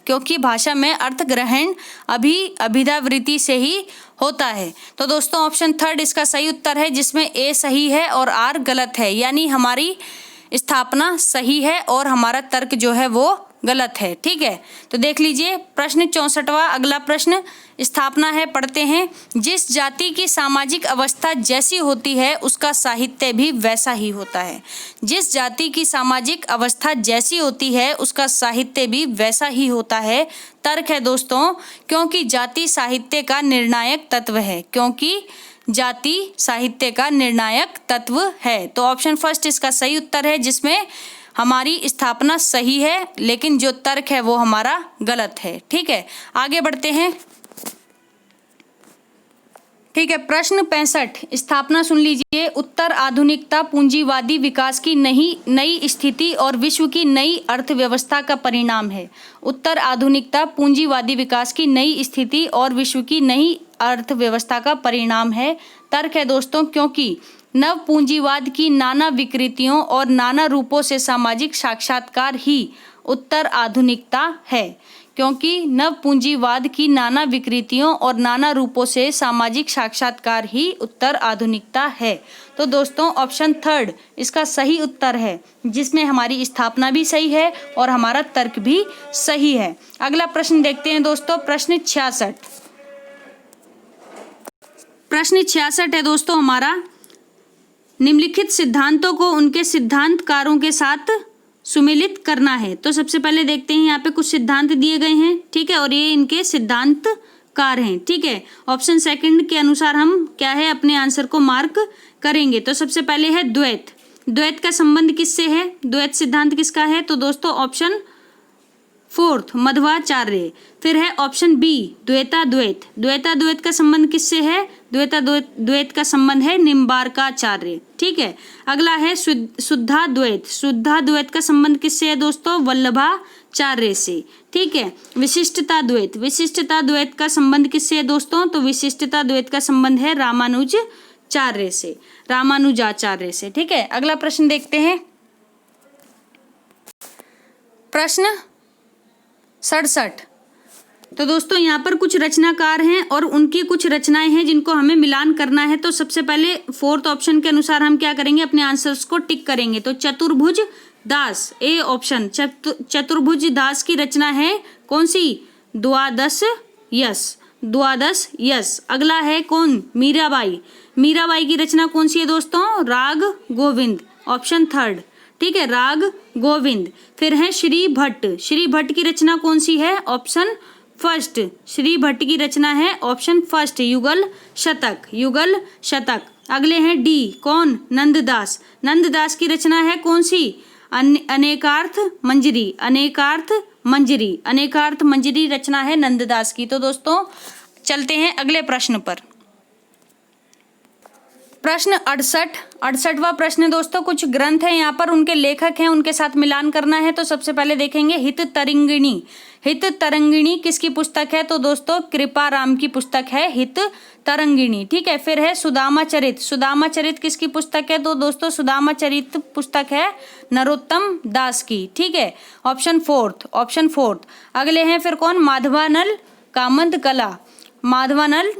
अभिधा वृत्ति से ही होता है। तो दोस्तों ऑप्शन थर्ड इसका सही उत्तर है, जिसमें ए सही है और आर गलत है, यानी हमारी स्थापना सही है और हमारा तर्क जो है वो गलत है। ठीक है, तो देख लीजिए प्रश्न 64वां अगला प्रश्न। स्थापना है, पढ़ते हैं। जिस जाति की सामाजिक अवस्था जैसी होती है उसका साहित्य भी वैसा ही होता है। जिस जाति की सामाजिक अवस्था जैसी होती है उसका साहित्य भी वैसा ही होता है। तर्क है दोस्तों, क्योंकि जाति साहित्य का निर्णायक तत्व है। क्योंकि जाति साहित्य का निर्णायक तत्व है। तो ऑप्शन फर्स्ट इसका सही उत्तर है, जिसमें हमारी स्थापना सही है, लेकिन जो तर्क है वो हमारा गलत है। ठीक है, आगे बढ़ते हैं। ठीक है, प्रश्न 65 स्थापना सुन लीजिए। उत्तर आधुनिकता पूंजीवादी विकास की नई स्थिति और विश्व की नई अर्थव्यवस्था का परिणाम है। उत्तर आधुनिकता पूंजीवादी विकास की नई स्थिति और विश्व की नई अर्थव्यवस्था का परिणाम है। तर्क है दोस्तों, क्योंकि नव पूंजीवाद की नाना विकृतियों और नाना रूपों से सामाजिक साक्षात्कार ही उत्तर आधुनिकता है। क्योंकि नव पूंजीवाद की नाना विकृतियों और नाना रूपों से सामाजिक साक्षात्कार ही उत्तर आधुनिकता है। तो दोस्तों ऑप्शन 3 इसका सही उत्तर है, जिसमें हमारी स्थापना भी सही है और हमारा तर्क भी सही है। अगला प्रश्न देखते हैं दोस्तों, प्रश्न 66। प्रश्न 66 है दोस्तों हमारा, निम्नलिखित सिद्धांतों को उनके सिद्धांतकारों के साथ सुमेलित करना है। तो सबसे पहले देखते हैं, यहाँ पे कुछ सिद्धांत दिए गए हैं। ठीक है, और ये इनके सिद्धांतकार हैं। ठीक है, ऑप्शन 2 के अनुसार हम क्या है अपने आंसर को मार्क करेंगे। तो सबसे पहले है द्वैत। द्वैत का संबंध किससे है? द्वैत सिद्धांत किसका है? तो दोस्तों ऑप्शन 4 मध्वाचार्य। फिर है ऑप्शन बी द्वैताद्वैत। द्वैताद्वैत का संबंध किससे है? द्वैत का संबंध है निम्बार्काचार्य। ठीक है, अगला है शुद्धाद्वैत। शुद्धाद्वैत का संबंध किससे है दोस्तों? वल्लभाचार्य से। ठीक है, विशिष्टताद्वैत। विशिष्टताद्वैत का संबंध किससे है दोस्तों? तो विशिष्टताद्वैत का संबंध है रामानुजाचार्य से। रामानुजाचार्य से। ठीक है, अगला प्रश्न देखते हैं, प्रश्न 67। तो दोस्तों यहाँ पर कुछ रचनाकार हैं और उनकी कुछ रचनाएं हैं जिनको हमें मिलान करना है। तो सबसे पहले 4th ऑप्शन के अनुसार हम क्या करेंगे, अपने आंसर्स को टिक करेंगे। तो चतुर्भुज दास, ए ऑप्शन, चतुर्भुज दास की रचना है कौन सी? द्वादश यश। द्वादश यश। अगला है कौन? मीराबाई। मीराबाई की रचना कौन सी है दोस्तों? राग गोविंद। ऑप्शन 3। ठीक है, राग गोविंद। फिर है श्री भट्ट। श्री भट्ट की रचना कौन सी है? ऑप्शन 1। श्री भट्ट की रचना है ऑप्शन 1 युगल शतक। युगल शतक। अगले हैं डी, कौन? नंददास। नंददास की रचना है कौन सी? अनेकार्थ मंजरी। अनेकार्थ मंजरी। अनेकार्थ मंजरी रचना है नंददास की। तो दोस्तों चलते हैं अगले प्रश्न पर। प्रश्न 68। 68वां प्रश्न दोस्तों, कुछ ग्रंथ है यहाँ पर, उनके लेखक हैं, उनके साथ मिलान करना है। तो सबसे पहले देखेंगे हित तरंगिणी। हित तरंगिणी किसकी पुस्तक है? तो दोस्तों कृपाराम की पुस्तक है हित तरंगिणी। ठीक है, फिर है सुदामा चरित। सुदामा चरित किसकी पुस्तक है? तो दोस्तों सुदामा चरित पुस्तक है नरोत्तम दास की। ठीक है, ऑप्शन 4। ऑप्शन 4। अगले हैं फिर कौन? माधवानल कामंद कला। माधवानल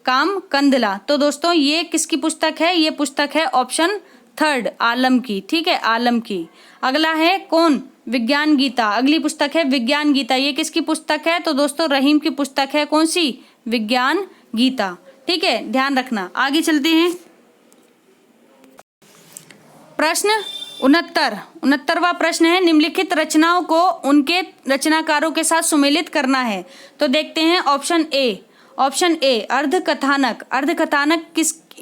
काम कंदला। तो दोस्तों ये किसकी पुस्तक है? ये पुस्तक है ऑप्शन 3 आलम की। ठीक है, आलम की। अगला है कौन? विज्ञान गीता। अगली पुस्तक है विज्ञान गीता। ये किसकी पुस्तक है? तो दोस्तों रहीम की पुस्तक है कौन सी? विज्ञान गीता। ठीक है, ध्यान रखना। आगे चलते हैं, प्रश्न 69वां प्रश्न है, निम्नलिखित रचनाओं को उनके रचनाकारों के साथ सुमेलित करना है। तो देखते हैं option A. Option A Ardhakathanak. Ardhakathanak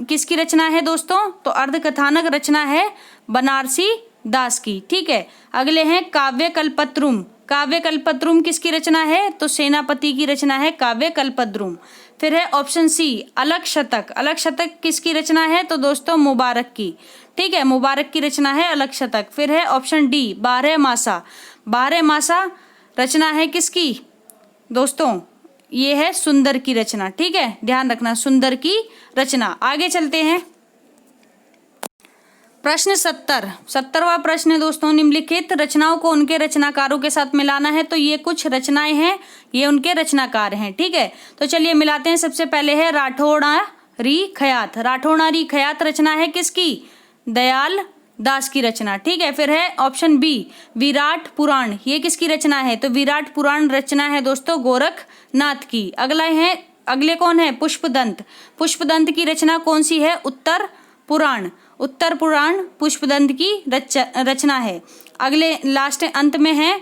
किसकी रचना है दोस्तों? तो अर्धकथानक रचना है बनारसी दास की। ठीक है, अगले हैं काव्य कल्पद्रुम। काव्य कल्पद्रुम किसकी रचना है? तो सेनापति की रचना है काव्य कल्पद्रुम। फिर है ऑप्शन सी अलग शतक। अलग शतक किसकी रचना है? तो दोस्तों मुबारक की। ठीक है, मुबारक की रचना है अलग शतक। फिर है ऑप्शन डी बारहमासा। बारहमासा रचना है किसकी दोस्तों? ये है सुंदर की रचना। ठीक है, ध्यान रखना, सुंदर की रचना। आगे चलते हैं, प्रश्न 70वां प्रश्न है दोस्तों, निम्नलिखित रचनाओं को उनके रचनाकारों के साथ मिलाना है। तो ये कुछ रचनाएं हैं, ये उनके रचनाकार हैं। ठीक है, तो चलिए मिलाते हैं। सबसे पहले है राठौड़ारी खयात। राठौड़ारी खयात रचना है किसकी? दयाल दास की रचना। ठीक है, फिर है ऑप्शन बी विराट पुराण। ये किसकी रचना है? तो विराट पुराण रचना है दोस्तों गोरखनाथ की। अगले कौन है? पुष्पदंत। पुष्पदंत की रचना कौन सी है? उत्तर पुराण। उत्तर पुराण पुष्पदंत की रचना है। अगले लास्ट अंत में है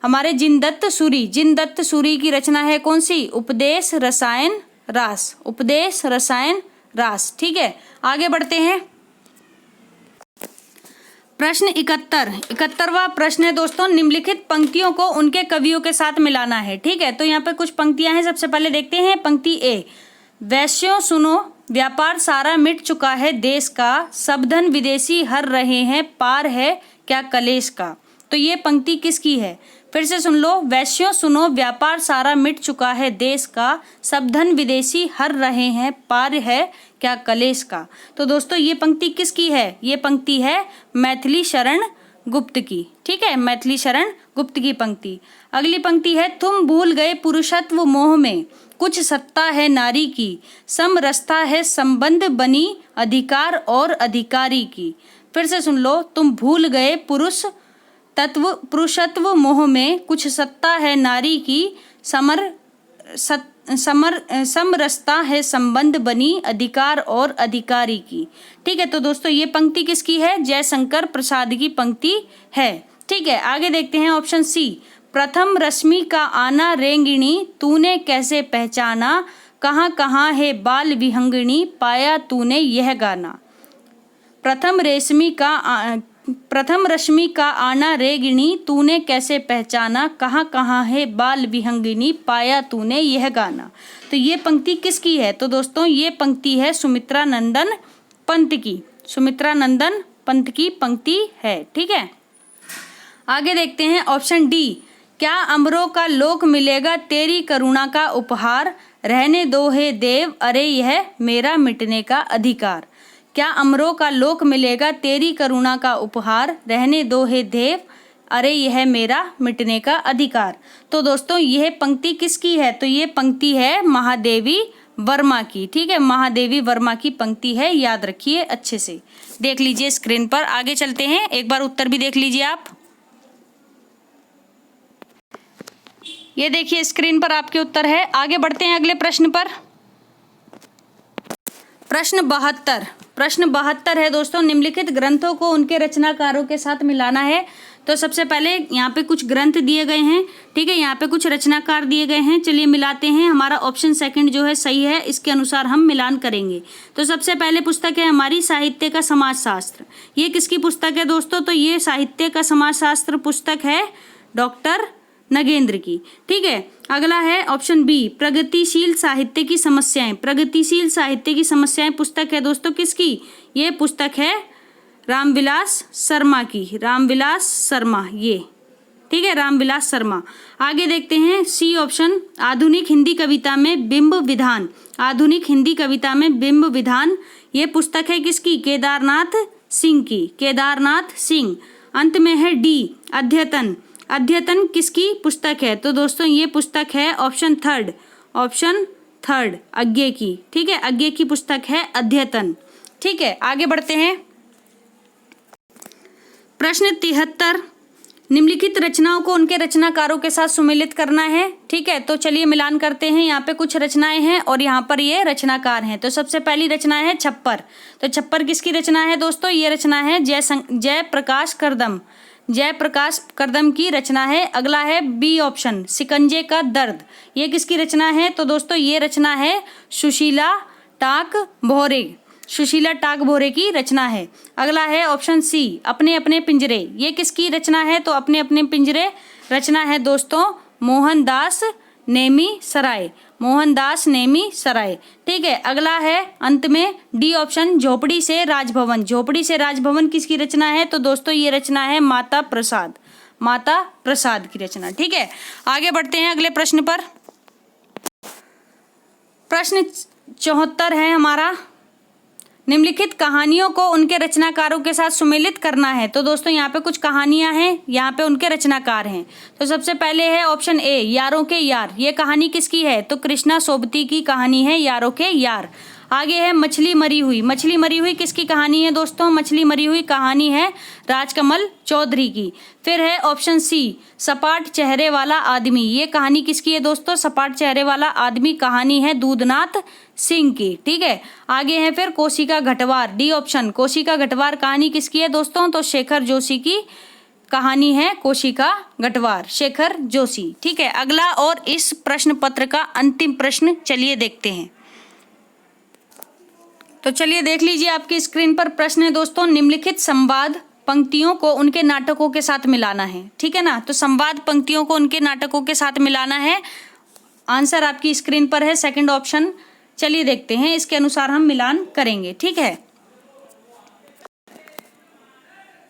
हमारे जिनदत्त सूरी। जिनदत्त सूरी की रचना है कौन सी? उपदेश रसायन रास। उपदेश रसायन रास। ठीक है, आगे बढ़ते हैं, प्रश्न 71वां प्रश्न है दोस्तों, निम्नलिखित पंक्तियों को उनके कवियों के साथ मिलाना है। ठीक है, तो यहाँ पे कुछ पंक्तियां हैं। सबसे पहले देखते हैं पंक्ति ए, वैश्यों सुनो व्यापार सारा मिट चुका है देश का, सब धन विदेशी हर रहे हैं, पार है क्या कलेश का। तो ये पंक्ति किसकी है? फिर से सुन लो, वैश्यों सुनो व्यापार सारा मिट चुका है देश का, सब धन विदेशी हर रहे हैं, पार है क्या कलेश का। तो दोस्तों ये पंक्ति किसकी है? ये पंक्ति है मैथिली शरण गुप्त की। ठीक है, मैथिली शरण गुप्त की पंक्ति। अगली पंक्ति है, तुम भूल गए पुरुषत्व मोह में, कुछ सत्ता है नारी की, समरसता है संबंध बनी अधिकार और अधिकारी की। फिर से सुन लो, तुम भूल गए पुरुषत्व मोह में, कुछ सत्ता है नारी की, समरसता है संबंध बनी अधिकार और अधिकारी की। ठीक है, तो दोस्तों ये पंक्ति किसकी है? जयशंकर प्रसाद की पंक्ति है। ठीक है, आगे देखते हैं ऑप्शन सी, प्रथम रश्मि का आना रेंगिणी, तूने कैसे पहचाना, कहाँ कहाँ है बाल विहंगिणी, पाया तूने यह गाना। प्रथम रश्मि का आना रेंगिणी, तूने कैसे पहचाना, कहाँ कहाँ है बाल विहंगिनी, पाया तूने यह गाना। तो ये पंक्ति किसकी है? तो दोस्तों ये पंक्ति है सुमित्रा नंदन पंत की। सुमित्रा नंदन पंत की पंक्ति है। ठीक है, आगे देखते हैं ऑप्शन डी, क्या अमरों का लोक मिलेगा तेरी करुणा का उपहार, रहने दो हे देव अरे यह मेरा मिटने का अधिकार। क्या अमरों का लोक मिलेगा तेरी करुणा का उपहार, रहने दो हे देव अरे यह मेरा मिटने का अधिकार। तो दोस्तों यह पंक्ति किसकी है? तो ये पंक्ति है महादेवी वर्मा की। ठीक है, महादेवी वर्मा की पंक्ति है, याद रखिए अच्छे से। देख लीजिए स्क्रीन पर। आगे चलते हैं, एक बार उत्तर भी देख लीजिए आप। ये देखिए स्क्रीन पर आपके उत्तर है। आगे बढ़ते हैं अगले प्रश्न पर। प्रश्न 72 है दोस्तों, निम्नलिखित ग्रंथों को उनके रचनाकारों के साथ मिलाना है। तो सबसे पहले यहाँ पे कुछ ग्रंथ दिए गए हैं। ठीक है, यहाँ पे कुछ रचनाकार दिए गए हैं। चलिए मिलाते हैं। हमारा ऑप्शन सेकंड जो है सही है, इसके अनुसार हम मिलान करेंगे। तो सबसे पहले पुस्तक है हमारी साहित्य का समाजशास्त्र। ये किसकी पुस्तक है दोस्तों? तो ये साहित्य का समाजशास्त्र पुस्तक है डॉक्टर नगेंद्र की। ठीक है, अगला है ऑप्शन बी, प्रगतिशील साहित्य की समस्याएं। प्रगतिशील साहित्य की समस्याएं पुस्तक है दोस्तों किसकी? ये पुस्तक है रामविलास शर्मा की। रामविलास शर्मा ये। ठीक है, रामविलास शर्मा। आगे देखते हैं सी ऑप्शन, आधुनिक हिंदी कविता में बिंब विधान। आधुनिक हिंदी कविता में बिंब विधान ये पुस्तक है किसकी? केदारनाथ सिंह की। केदारनाथ सिंह। अंत में है डी, अध्यतन। अध्यतन किसकी पुस्तक है? तो दोस्तों ये पुस्तक है ऑप्शन थर्ड अज्ञे की। ठीक है, अज्ञे की पुस्तक है अध्यतन। ठीक है, आगे बढ़ते हैं। प्रश्न 73, निम्नलिखित रचनाओं को उनके रचनाकारों के साथ सुमेलित करना है। ठीक है, तो चलिए मिलान करते हैं। यहाँ पे कुछ रचनाएं हैं और यहाँ पर ये रचनाकार हैं। तो सबसे पहली रचना है छप्पर। तो छप्पर किसकी रचना है दोस्तों? ये रचना है जयप्रकाश करदम। जयप्रकाश करदम की रचना है। अगला है बी ऑप्शन, शिकंजे का दर्द। ये किसकी रचना है? तो दोस्तों ये रचना है सुशीला टाक भोरे। सुशीला टाक भोरे की रचना है। अगला है ऑप्शन सी, अपने अपने पिंजरे। ये किसकी रचना है? तो अपने अपने पिंजरे रचना है दोस्तों मोहनदास नेमी सराय। मोहनदास नेमी सराय। ठीक है, अगला है अंत में डी ऑप्शन, झोपड़ी से राजभवन। झोपड़ी से राजभवन किसकी रचना है? तो दोस्तों ये रचना है माता प्रसाद। माता प्रसाद की रचना। ठीक है, आगे बढ़ते हैं अगले प्रश्न पर। प्रश्न 74 है हमारा, निम्नलिखित कहानियों को उनके रचनाकारों के साथ सुमेलित करना है। तो दोस्तों यहाँ पे कुछ कहानियां हैं, यहाँ पे उनके रचनाकार हैं। तो सबसे पहले है ऑप्शन ए, यारों के यार। ये कहानी किसकी है? तो कृष्णा सोबती की कहानी है यारों के यार। आगे है मछली मरी हुई। मछली मरी हुई किसकी कहानी है दोस्तों? मछली मरी हुई कहानी है राजकमल चौधरी की। फिर है ऑप्शन सी, सपाट चेहरे वाला आदमी। ये कहानी किसकी है दोस्तों? सपाट चेहरे वाला आदमी कहानी है दूधनाथ सिंह की। ठीक है, आगे है फिर कोशिका घटवार। डी ऑप्शन, कोशिका घटवार कहानी किसकी है दोस्तों? तो शेखर जोशी की कहानी है कोशिका घटवार, शेखर जोशी। ठीक है, अगला और इस प्रश्न पत्र का अंतिम प्रश्न चलिए देखते हैं। तो चलिए देख लीजिए आपकी स्क्रीन पर प्रश्न है दोस्तों, निम्नलिखित संवाद पंक्तियों को उनके नाटकों के साथ मिलाना है, ठीक है ना। तो संवाद पंक्तियों को उनके नाटकों के साथ मिलाना है। आंसर आपकी स्क्रीन पर है, सेकंड ऑप्शन। चलिए देखते हैं, इसके अनुसार हम मिलान करेंगे, ठीक है।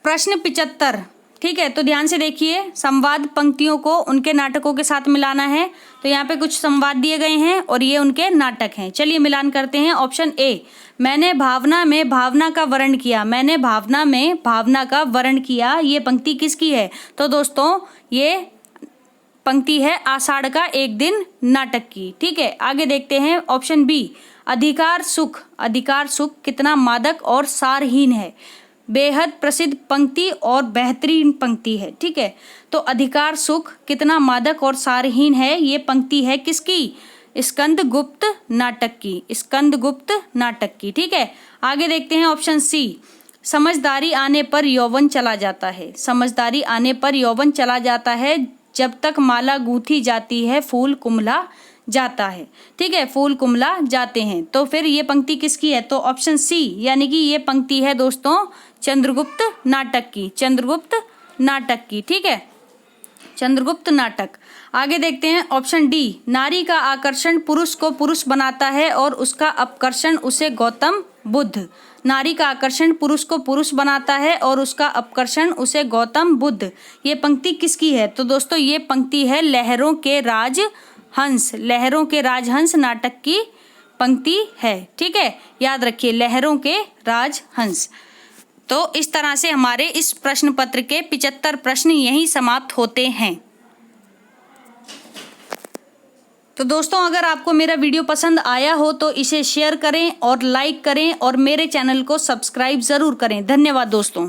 प्रश्न 75, ठीक है। तो ध्यान से देखिए, संवाद पंक्तियों को उनके नाटकों के साथ मिलाना है। तो यहाँ पे कुछ संवाद दिए गए हैं और ये उनके नाटक हैं। चलिए मिलान करते हैं। ऑप्शन ए, मैंने भावना में भावना का वर्ण किया। मैंने भावना में भावना का वर्ण किया, ये पंक्ति किसकी है? तो दोस्तों ये पंक्ति है आषाढ़ का एक दिन नाटक की, ठीक है। आगे देखते हैं। ऑप्शन बी, अधिकार सुख। अधिकार सुख कितना मादक और सारहीन है, बेहद प्रसिद्ध पंक्ति और बेहतरीन पंक्ति है, ठीक है। तो अधिकार सुख कितना मादक और सारहीन है, ये पंक्ति है किसकी? स्कंदगुप्त नाटक की, स्कंदगुप्त नाटक की, ठीक है। आगे देखते हैं। ऑप्शन सी, समझदारी आने पर यौवन चला जाता है। समझदारी आने पर यौवन चला जाता है, जब तक माला गूंथी जाती है फूल कुम्हला जाता है, ठीक है। फूल कुम्हला जाते हैं। तो फिर ये पंक्ति किसकी है? तो ऑप्शन सी, यानी कि ये पंक्ति है दोस्तों चंद्रगुप्त नाटक की, चंद्रगुप्त नाटक की, ठीक है, चंद्रगुप्त नाटक। आगे देखते हैं। ऑप्शन डी, नारी का आकर्षण पुरुष को पुरुष बनाता है और उसका अपकर्षण उसे गौतम बुद्ध। नारी का आकर्षण पुरुष को पुरुष बनाता है और उसका अपकर्षण उसे गौतम बुद्ध, ये पंक्ति किसकी है? तो दोस्तों ये पंक्ति है लहरों के राजहंस, लहरों के राजहंस नाटक की पंक्ति है, ठीक है। याद रखिए, लहरों के राजहंस। तो इस तरह से हमारे इस प्रश्न पत्र के 75 प्रश्न यहीं समाप्त होते हैं। तो दोस्तों अगर आपको मेरा वीडियो पसंद आया हो तो इसे शेयर करें और लाइक करें और मेरे चैनल को सब्सक्राइब ज़रूर करें। धन्यवाद दोस्तों।